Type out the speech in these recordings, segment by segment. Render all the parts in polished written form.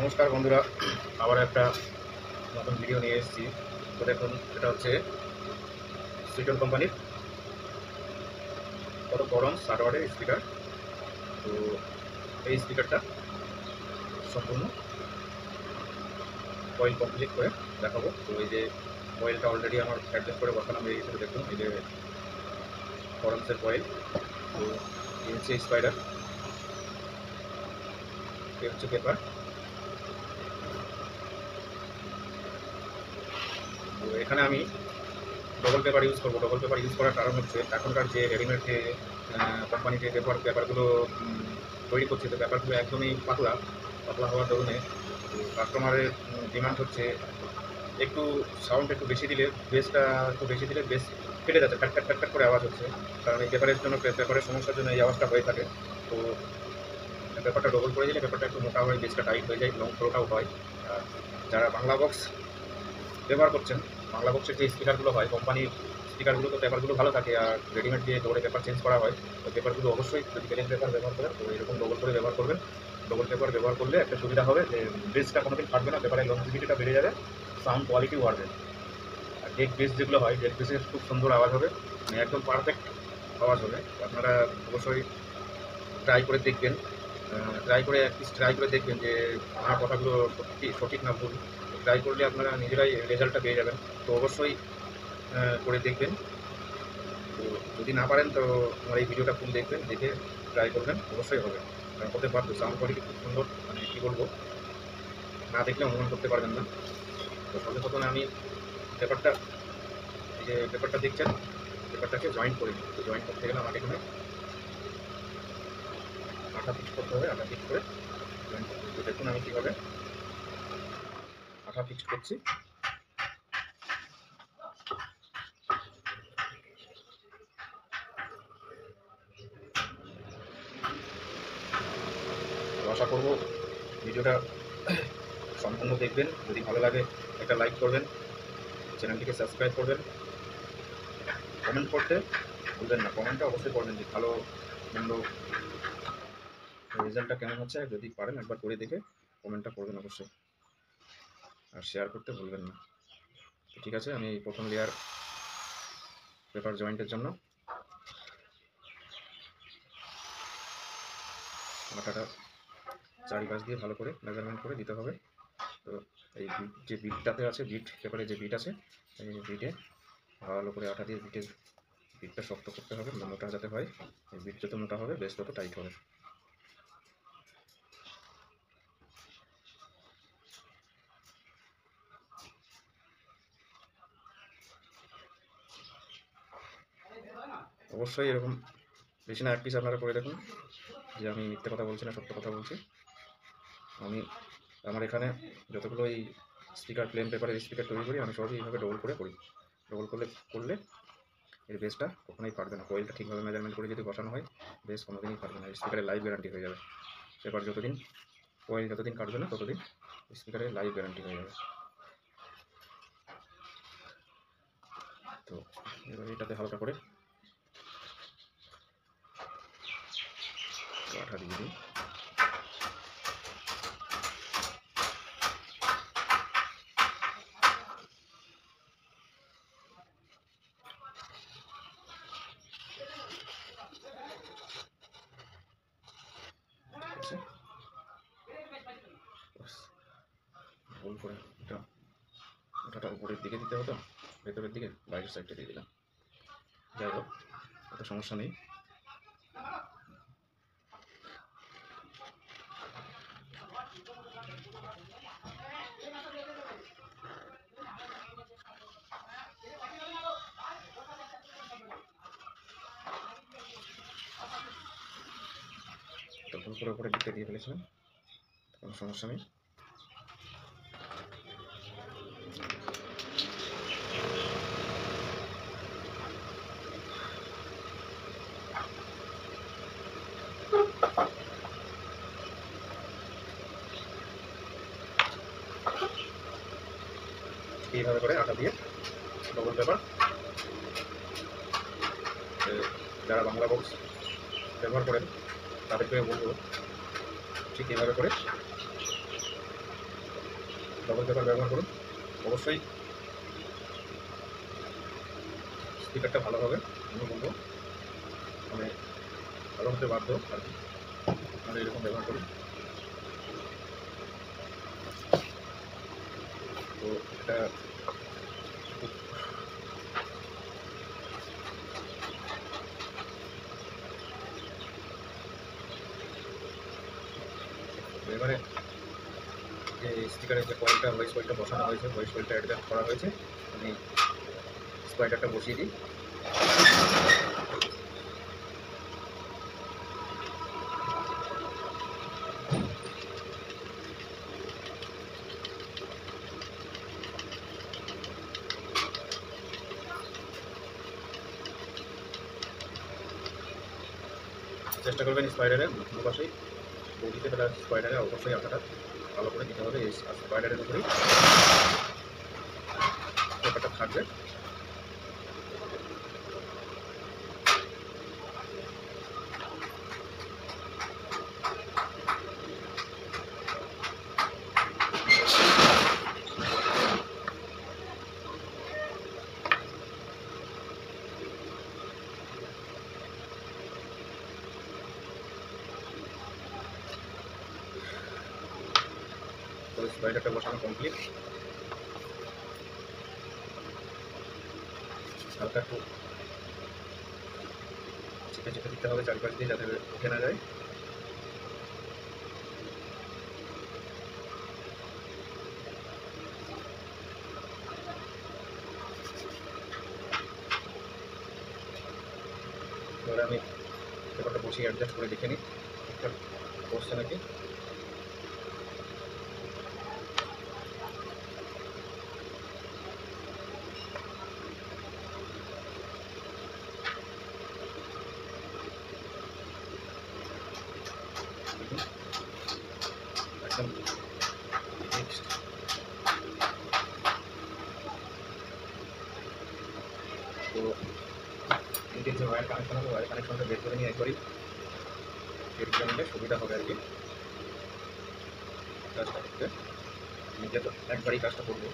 নমস্কার বন্ধুরা, আবার একটা নতুন ভিডিও নিয়ে এসেছি। তো দেখুন, এটা হচ্ছে সুইটন কোম্পানির কত গরম 60 ওয়াটের স্পিকার। তো এই স্পিকারটা সম্পূর্ণ কয়েল কমপ্লিট করে দেখাবো। তো এই যে কয়েলটা অলরেডি আমার অ্যাডজাস্ট করে বসানো হয়ে গেছে। দেখুন, এই যে ফরমসের কয়েল। তো এই হচ্ছে স্পাইডার, এই হচ্ছে পেপার। তো এখানে আমি ডবল পেপার ইউজ করবো। ডবল পেপার ইউজ করার কারণ হচ্ছে এখনকার যে রেডিমেড যে কোম্পানি যে পেপারগুলো তৈরি করছে, তো পেপারগুলো একদমই পাতলা পাতলা হওয়ার কারণে কাস্টমারের ডিমান্ড হচ্ছে একটু সাউন্ড একটু বেশি দিলে, বেসটা একটু বেশি দিলে বেস কেটে যাচ্ছে, ফ্যাট ফ্যাট ফ্যাট ফ্যাট করে আওয়াজ হচ্ছে। কারণ এই পেপারের জন্য, পেপারের সমস্যার জন্য এই আওয়াজটা হয়ে থাকে। তো পেপারটা ডবল করে দিলে পেপারটা একটু মোটা হয়, বেসটা টাইট হয়ে যায়, লং ফ্লোটাও হয়। আর যারা বাংলা বক্স ব্যবহার করছেন, বাংলা বক্সের যে স্পিকারগুলো হয় কোম্পানির স্পিকারগুলো, তো পেপারগুলো ভালো থাকে। আর রেডিমেড যে ডবল পেপার চেঞ্জ করা হয়, তো পেপারগুলো অবশ্যই যদি প্লেন পেপার ব্যবহার করেন তো এরকম ডবল করে ব্যবহার করবেন। ডবল পেপার ব্যবহার করলে একটা সুবিধা হবে যে বেসটা কোনোদিন ফাটবে না, পেপারের লংজিভিটিটা বেড়ে যাবে, সাউন্ড কোয়ালিটিও বাড়বে। আর ডেক বেস যেগুলো হয়, ডেক বেসের খুব সুন্দর আওয়াজ হবে, মানে একদম পারফেক্ট আওয়াজ হবে। আপনারা অবশ্যই ট্রাই করে দেখবেন, ট্রাই করে দেখবেন যে আমার কথাগুলো সত্যি সঠিক না ভুল। ট্রাই করলে আপনারা নিজেরাই রেজাল্টটা পেয়ে যাবেন। তো অবশ্যই করে দেখবেন। তো যদি না পারেন তো আমার এই ভিডিওটা ফুল দেখবেন, দেখে ট্রাই করবেন, অবশ্যই হবে। কারণ হতে পারবে, সাউন্ড কোয়ালিটি খুব সুন্দর, মানে কী বলবো, না দেখলে অনুমান করতে পারবেন না। তো সর্বপ্রথমে আমি পেপারটা, এই যে পেপারটা দেখছেন, পেপারটাকে জয়েন্ট করে নিই। তো জয়েন্ট করতে গেলে আমাকে এখানে আঠা ফিক্স করতে হবে। আঠা ফিক্স করে জয়েন্ট করতে হবে। তো দেখুন আমি কীভাবে আঠা ফিক্স করছি। তো আশা করবো ভিডিওটা সম্পূর্ণ দেখবেন। যদি ভালো লাগে একটা লাইক করবেন, চ্যানেলটিকে সাবস্ক্রাইব করবেন, কমেন্ট করতে ভুলবেন না। কমেন্টটা অবশ্যই করবেন যে ভালো মন্দ রেজাল্টটা কেমন হচ্ছে। যদি পারেন একবার করে দেখে কমেন্টটা করবেন অবশ্যই, আর শেয়ার করতে ভুলবেন না। তো ঠিক আছে, আমি প্রথম লেয়ার পেপার জয়েন্টের জন্য আটাটা চারিপাশ দিয়ে ভালো করে মেজারমেন্ট করে দিতে হবে। তো এই যে বিটটাতে আছে, বিট পেপারে যে বিট আছে, এই বিটে ভালো করে আটা দিয়ে বিটটা শক্ত করতে হবে, মোটা যাতে হয়। এই বিট যত মোটা হবে বেশ তত টাইট হবে। অবশ্যই এরকম বেশি না এক পিস আপনারা করে দেখুন, যে আমি মিথ্যে কথা বলছি না, সত্য কথা বলছি। আমি আমার এখানে যতগুলো এই স্পিকার, প্লেন পেপারের স্পিকার তৈরি করি, আমি সবই এইভাবে ডবল করে করি। ডবল করলে এর বেসটা কখনোই পারবে না। কয়েলটা ঠিকভাবে মেজারমেন্ট করে যদি বসানো হয়, বেস কোনোদিনই পারবে না। স্পিকারের লাইফ গ্যারান্টি হয়ে যাবে। পেপার যতদিন, কয়েল যতদিন কাটবে না ততদিন স্পিকারের লাইফ গ্যারান্টি হয়ে যাবে। তো এবার এটাতে হালকা করে আঠা দিয়ে দিই। ভুল করে এটা আঠাটা উপরের দিকে দিতে হতো, ভেতরের দিকে বাইরের সাইডটা দিয়ে দিলাম। যাই হোক, এত সমস্যা নেই। তো ভুল করে উপরের দিকটা দিয়ে ফেলেছিলাম, কোনো সমস্যা নেই। এইভাবে করে আটা দিয়ে ডবল পেপার, যারা বাংলা বক্স ব্যবহার করেন তাদেরকে বলবো ঠিক এইভাবে করে ডবল পেপার ব্যবহার করুন। অবশ্যই স্পিকারটা ভালো হবে, আমি বলবো, মানে ভালো হতে বাধ্য আর কি। আপনারা এরকম ব্যবহার করুন। তো এটা এবারে যে স্পিকারের যে কয়েলটা, ভয়েস কয়েলটা বসানো হয়েছে, ভয়েস কয়েলটা অ্যাডজাস্ট করা হয়েছে, আমি স্পাইডারটা বসিয়ে দিই। চেষ্টা করবেন স্পাইডারের দুপাশেই বডিতে প্লাস স্পাইডারে অবশ্যই আঠাটা ভালো করে দিতে হবে। এই স্পাইডারের উপরেই পেপারটা থাকবে। তো স্পাইডারটা বসানো কমপ্লিট। হালকা একটু চেপে চেপে দিতে হবে চারপাশ দিয়ে, যাতে উঠে না যায়। এবারে আমি পেপারটা বসিয়ে অ্যাডজাস্ট করে দেখে নিই ঠিকঠাক বসছে নাকি। একদম নেক্সট। তো এটির যে ওয়্যার কানেকশন হবে, ওয়্যার কানেকশনটা বের করে নিয়ে একবারই বের করে নিলে সুবিধা হবে আর কি কাজটা করতে। নিজে তো একবারই কাজটা করবো।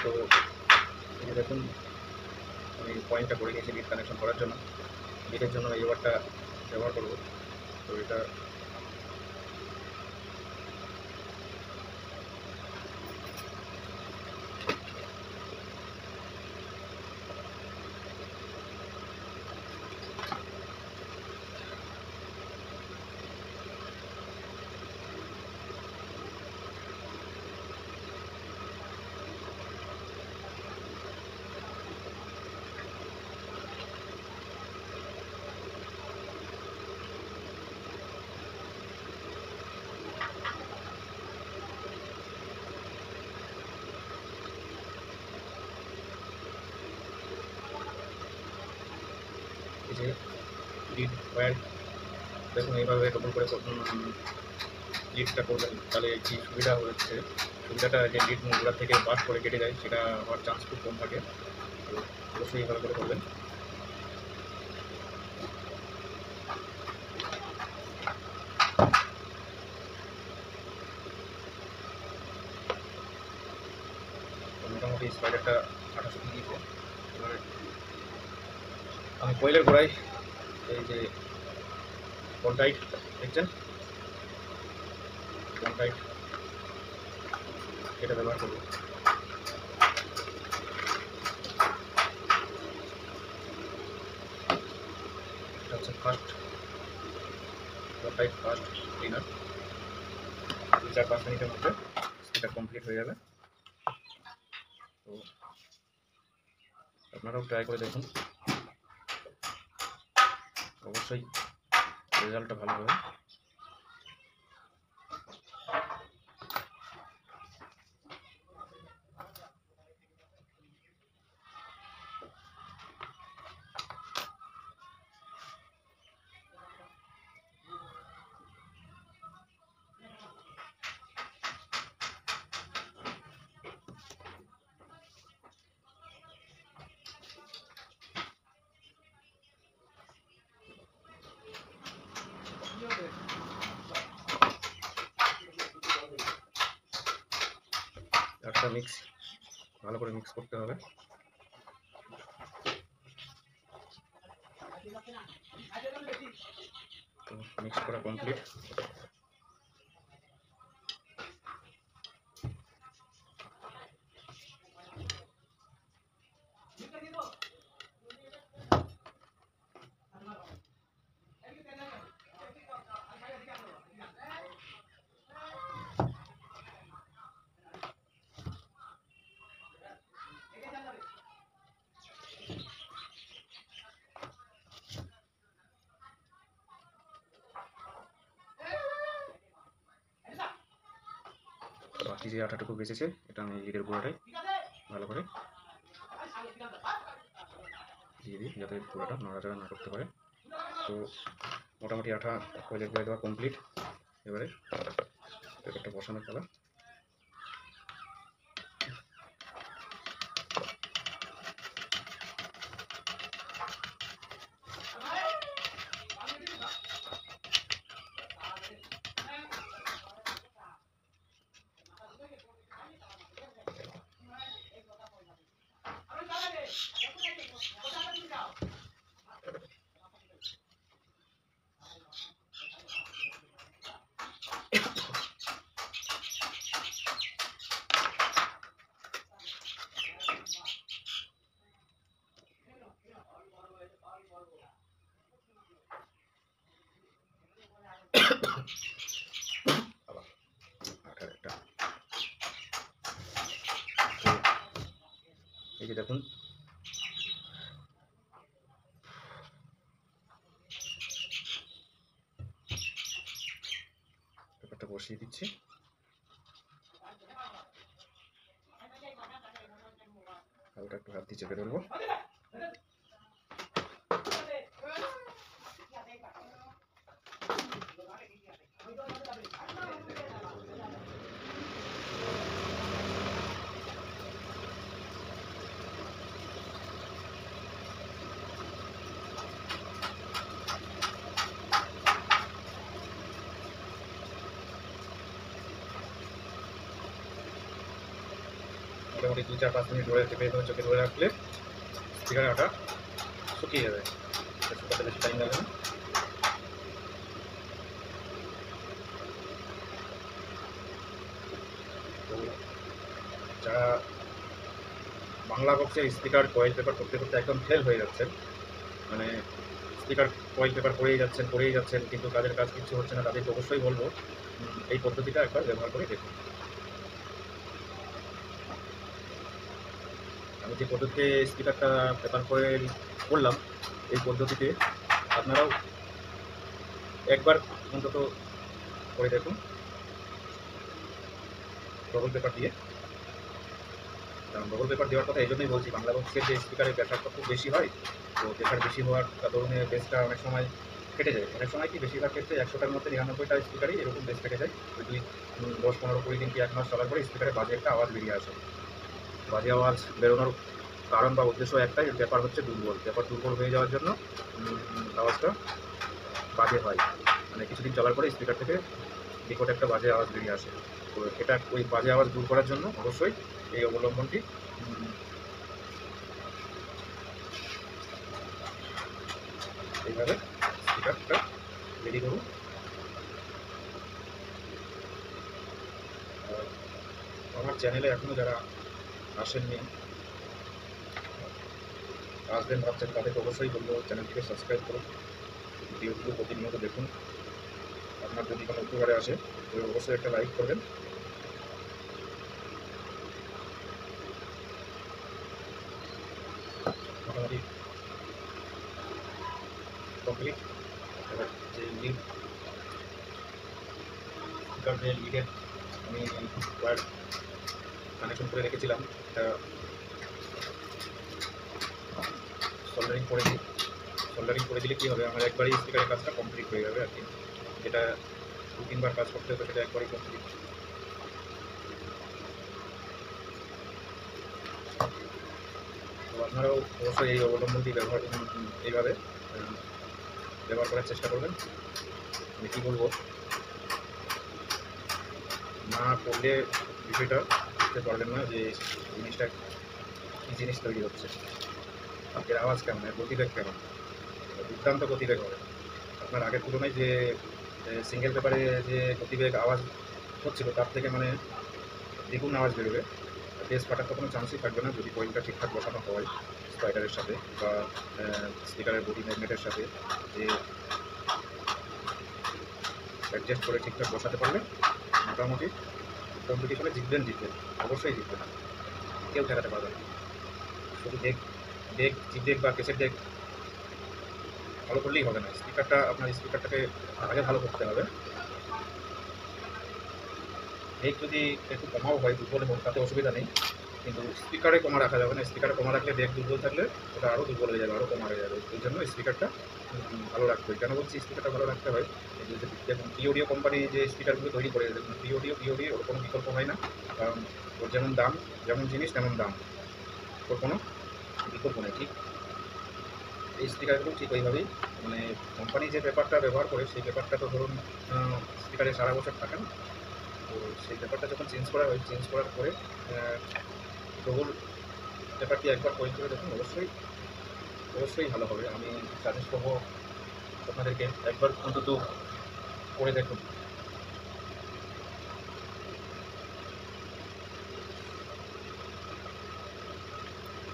তো এই যে দেখুন, আমি পয়েন্টটা করে নিয়েছি লিড কানেকশন করার জন্য। লিডের জন্য এই ওয়্যারটা ব্যবহার করবো। তো এটা এই যে লিড ওয়্যার দেখুন, এইভাবে ডবল করে লিডটা করবেন, তাহলে কি সুবিধা হচ্ছে, সুবিধাটা যে লিড মুখগুলো থেকে বাস করে কেটে যায়, সেটা হওয়ার চান্স খুব কম থাকে। তো অবশ্যই এইভাবে করে করবেন। মোটামুটি স্পাইডারটা আঠা শুকিয়ে দিয়েছে। এবারে আমি কোয়েলের গোড়ায় এই যে কন্টাইট দেখছেন, কন্টাইট এটা ব্যবহার করবো। এটা হচ্ছে ফার্স্ট কন্টাইট ফার্স্ট ক্লিনার। 2-4-5 মিনিটের মধ্যে এটা কমপ্লিট হয়ে যাবে। তো আপনারাও ট্রাই করে দেখুন। অবশ্যই রেজাল্টটা ভালো হবে। একটা মিক্স ভালো করে মিক্স করতে হবে। তো মিক্স করা কমপ্লিট। বাকি যে আটাটুকু বেঁচেছে এটা আমি ইটের গুঁড়াটাই ভালো করে দিয়ে দিই, যাতে পুরোটা নড়াচড়া না করতে পারে। তো মোটামুটি আটা কয়েলের গুঁড়ায় দেওয়া কমপ্লিট। এবারে পেপারটা বসানোর পালা। এই যে দেখুন পেপারটা বসিয়ে দিচ্ছি। হালকা একটু হাত দিয়ে চেপে ধরবো। মোটামুটি 2-4-5 মিনিট ধরে চেপে ধরে চোখে ধরে রাখলে স্পিকারের আটা শুকিয়ে যাবে, শুকাতে বেশি টাইম লাগবে না। তো যারা বাংলা বক্সের স্পিকার কয়েল পেপার করতে করতে একদম ফেল হয়ে যাচ্ছেন, মানে স্পিকার কয়েল পেপার করেই যাচ্ছেন কিন্তু তাদের কাজ কিছু হচ্ছে না, তাদেরকে অবশ্যই বলবো এই পদ্ধতিটা একবার ব্যবহার করে দেখুন। আমি যে পদ্ধতিতে স্পিকারটা পেপার কয়েল করলাম, এই পদ্ধতিতে আপনারাও একবার অন্তত করে দেখুন ডবল পেপার দিয়ে। কারণ ডবল পেপার দেওয়ার কথা এই জন্যই বলছি, বাংলা বক্সের যে স্পিকারের প্রেশারটা খুব বেশি হয়, তো প্রেশার বেশি হওয়ার কারণে বেসটা অনেক সময় কেটে যায়। অনেক সময় কি বেশিরভাগ ক্ষেত্রে 100টার মধ্যে 99টা স্পিকারই এরকম বেস কেটে যায়। ওই 10-15-20 দিন কি 1 মাস চলার পরে স্পিকারে বাজে একটা আওয়াজ বেরিয়ে আসে। বাজে আওয়াজ বেরোনোর কারণ বা উদ্দেশ্য একটাই, পেপার হচ্ছে দুর্বল। পেপার দুর্বল হয়ে যাওয়ার জন্য আওয়াজটা বাজে হয়, মানে কিছুদিন চলার পরে স্পিকার থেকে বিকট একটা বাজে আওয়াজ বেরিয়ে আসে। তো এটা ওই বাজে আওয়াজ দূর করার জন্য অবশ্যই এই অবলম্বনটি এইভাবে স্পিকারটা রেডি করুন। আমার চ্যানেলে এখনও যারা আসেননি, আসবেন ভাবছেন, তাদেরকে অবশ্যই বলবো চ্যানেলটিকে সাবস্ক্রাইব করুন, ভিডিওগুলো প্রতিনিয়ত দেখুন। আপনার যদি কোনো উপকারে আসে তবে অবশ্যই একটা লাইক করবেন। মোটামুটি কমপ্লিট। এবার যে লিড যে লিডের আমি ওয়্যার কানেকশন করে রেখেছিলাম, এটা সোল্ডারিং করে দিই। সোল্ডারিং করে দিলে কী হবে, আমার একবারই স্পিকারের কাজটা কমপ্লিট হয়ে যাবে আর কি। যেটা 2-3 বার কাজ করতে হবে সেটা একবারই কমপ্লিট। তো আপনারাও অবশ্যই এই অবলম্বনটি এইভাবে ব্যবহার করার চেষ্টা করবেন। আমি কী বলবো, না করলে বিষয়টা বুঝতে পারবেন না যে জিনিসটা কী জিনিস তৈরি হচ্ছে, এর আওয়াজ কেমন, এর গতিবেগ কেমন, দুর্দান্ত গতিবেগ হবে। আপনার আগের তুলনায় যে সিঙ্গেল পেপারে যে গতিবেগ আওয়াজ হচ্ছিল তার থেকে মানে দ্বিগুণ আওয়াজ বেরোবে। বেস ফাটার তো কোনো চান্সই থাকবে না যদি কয়েলটা ঠিকঠাক বসানো হয় স্পাইডারের সাথে বা স্পিকারের বডি ম্যাগনেটের সাথে, যে অ্যাডজাস্ট করে ঠিকঠাক বসাতে পারলে মোটামুটি কম্পিটিশনে জিতবেন, অবশ্যই জিতবেন, কেউ ঠেকাতে পারবে না। শুধু ডেক বা কেসের ডেক ভালো করলেই হবে না, আপনার স্পিকারটাকে আগে ভালো করতে হবে। ডেক যদি একটু কমাও হয়, দুর্বল হোক, তাতে অসুবিধা নেই, কিন্তু স্পিকারে কমা রাখা যাবে না। স্পিকারে কমা রাখলে ডেক দুর্বল থাকলে ওটা আরও দুর্বল হয়ে যাবে, আরও কমা হয়ে যাবে। এই জন্য স্পিকারটা ভালো রাখতে হয়। কেন বলছি স্পিকারটা ভালো রাখতে হয়, দেখুন পিওডিও কোম্পানি যে স্পিকারগুলো তৈরি করে, দেখুন পিওডি ওর কোনো বিকল্প হয় না, কারণ ওর যেমন দাম, যেমন জিনিস তেমন দাম, ওর কোনো বিকল্প নেই। ঠিক এই স্পিকারগুলো ঠিক ওইভাবেই, মানে কোম্পানি যে পেপারটা ব্যবহার করে সেই পেপারটা তো ধরুন স্পিকারে সারা বছর থাকে না। তো সেই পেপারটা যখন চেঞ্জ করা হয়, চেঞ্জ করার পরে ডবল পেপারটি একবার কয়েল করে দেখুন, অবশ্যই ভালো হবে। আমি সাজেস্ট করবো আপনাদেরকে একবার অন্তত করে দেখুন।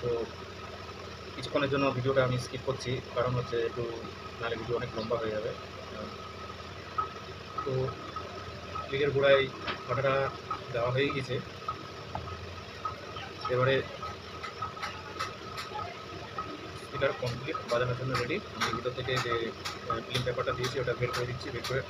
তো কিছুক্ষণের জন্য ভিডিওটা আমি স্কিপ করছি, কারণ হচ্ছে একটু নাহলে ভিডিও অনেক লম্বা হয়ে যাবে। তো লিডের গোড়ায় কাঁটাটা দেওয়া হয়ে গেছে, এবারে স্পিকার কমপ্লিট, বাজানোর জন্য রেডি। আমি ভিতর থেকে যে ফিল্ম পেপারটা দিয়েছি ওটা বের করে দিচ্ছি, বের করে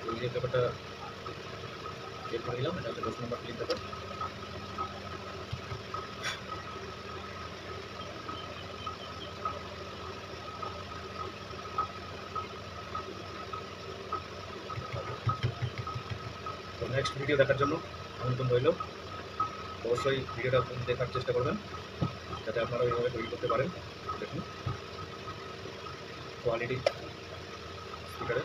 ওই যে পেপারটা বের করে দিলাম। এটা হচ্ছে 10 নম্বর ফিল্ম পেপার। তো নেক্সট ভিডিও দেখার জন্য আমন্ত্রণ রইল। অবশ্যই ভিডিওটা দেখার চেষ্টা করবেন যাতে আপনারা এইভাবে তৈরি করতে পারেন। দেখুন কোয়ালিটি স্পিকারে